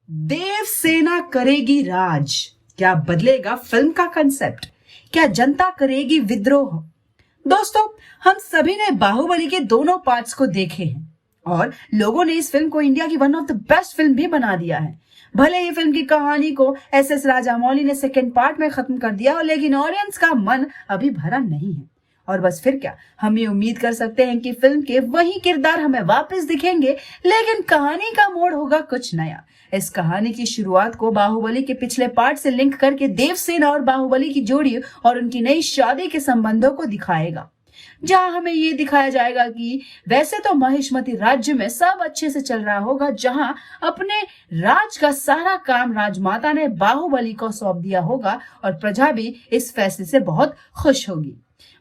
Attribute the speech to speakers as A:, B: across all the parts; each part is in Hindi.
A: देवसेना करेगी राज, क्या बदलेगा फिल्म का कंसेप्ट, क्या जनता करेगी विद्रोह। दोस्तों, हम सभी ने बाहुबली के दोनों पार्ट्स को देखे हैं और लोगों ने इस फिल्म को इंडिया की one of the best film भी बना दिया है। भले ही फिल्म की कहानी को एस राजामौली ने सेकेंड पार्ट में खत्म कर दिया, लेकिन ऑडियंस का मन अभी भरा नहीं है। और बस फिर क्या, हम ये उम्मीद कर सकते हैं कि फिल्म के वही किरदार हमें वापस दिखेंगे, लेकिन कहानी का मोड़ होगा कुछ नया। इस कहानी की शुरुआत को बाहुबली के पिछले पार्ट से लिंक करके देवसेना और बाहुबली की जोड़ी और उनकी नई शादी के संबंधों को दिखाएगा, जहां हमें ये दिखाया जाएगा कि वैसे तो महिष्मती राज्य में सब अच्छे से चल रहा होगा, जहां अपने राज का सारा काम राजमाता ने बाहुबली को सौंप दिया होगा और प्रजा भी इस फैसले से बहुत खुश होगी।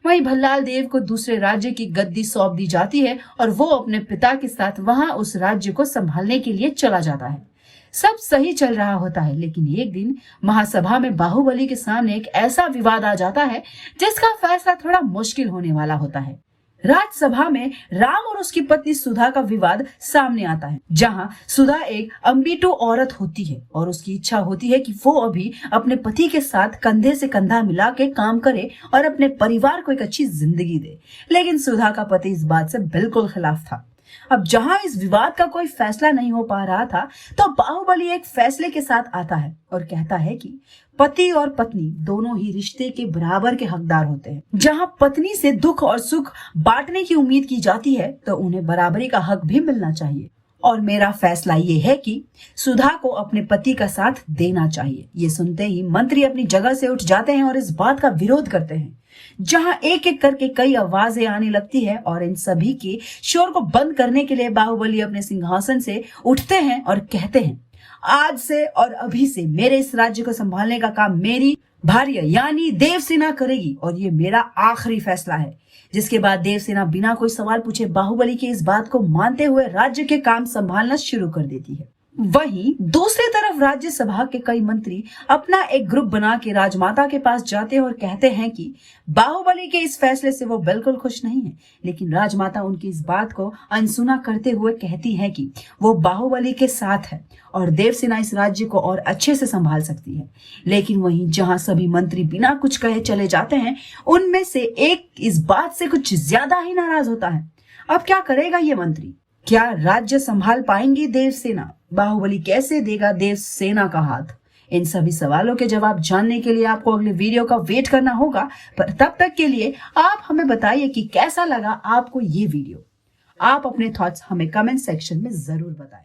A: वहीं भल्लाल देव को दूसरे राज्य की गद्दी सौंप दी जाती है और वो अपने पिता के साथ वहां उस राज्य को संभालने के लिए चला जाता है। सब सही चल रहा होता है, लेकिन एक दिन महासभा में बाहुबली के सामने एक ऐसा विवाद आ जाता है जिसका फैसला थोड़ा मुश्किल होने वाला होता है। राज्यसभा में राम और उसकी पत्नी सुधा का विवाद सामने आता है, जहां सुधा एक अम्बिटू औरत होती है और उसकी इच्छा होती है कि वो अभी अपने पति के साथ कंधे से कंधा मिला के काम करे और अपने परिवार को एक अच्छी जिंदगी दे। लेकिन सुधा का पति इस बात से बिल्कुल खिलाफ था। अब जहां इस विवाद का कोई फैसला नहीं हो पा रहा था, तो बाहुबली एक फैसले के साथ आता है और कहता है कि पति और पत्नी दोनों ही रिश्ते के बराबर के हकदार होते हैं। जहां पत्नी से दुख और सुख बांटने की उम्मीद की जाती है, तो उन्हें बराबरी का हक भी मिलना चाहिए। और मेरा फैसला ये है कि सुधा को अपने पति का साथ देना चाहिए। ये सुनते ही मंत्री अपनी जगह से उठ जाते हैं और इस बात का विरोध करते हैं, जहां एक एक करके कई आवाजें आने लगती है और इन सभी के शोर को बंद करने के लिए बाहुबली अपने सिंहासन से उठते हैं और कहते हैं, आज से और अभी से मेरे इस राज्य को संभालने का काम मेरी भार्य यानी देवसेना करेगी और ये मेरा आखिरी फैसला है। जिसके बाद देवसेना बिना कोई सवाल पूछे बाहुबली की इस बात को मानते हुए राज्य के काम संभालना शुरू कर देती है। वहीं दूसरी तरफ राज्यसभा के कई मंत्री अपना एक ग्रुप बना के राजमाता के पास जाते हैं और कहते हैं कि बाहुबली के इस फैसले से वो बिल्कुल खुश नहीं है, लेकिन राजमाता उनकी इस बात को अनसुना करते हुए कहती है कि वो बाहुबली के साथ है और देवसेना इस राज्य को और अच्छे से संभाल सकती है। लेकिन वहीं जहां सभी मंत्री बिना कुछ कहे चले जाते हैं, उनमें से एक इस बात से कुछ ज्यादा ही नाराज होता है। अब क्या करेगा ये मंत्री? क्या राज्य संभाल पाएंगी देवसेना? बाहुबली कैसे देगा देवसेना का हाथ? इन सभी सवालों के जवाब जानने के लिए आपको अगले वीडियो का वेट करना होगा, पर तब तक के लिए आप हमें बताइए कि कैसा लगा आपको ये वीडियो। आप अपने थॉट्स हमें कमेंट सेक्शन में जरूर बताएं।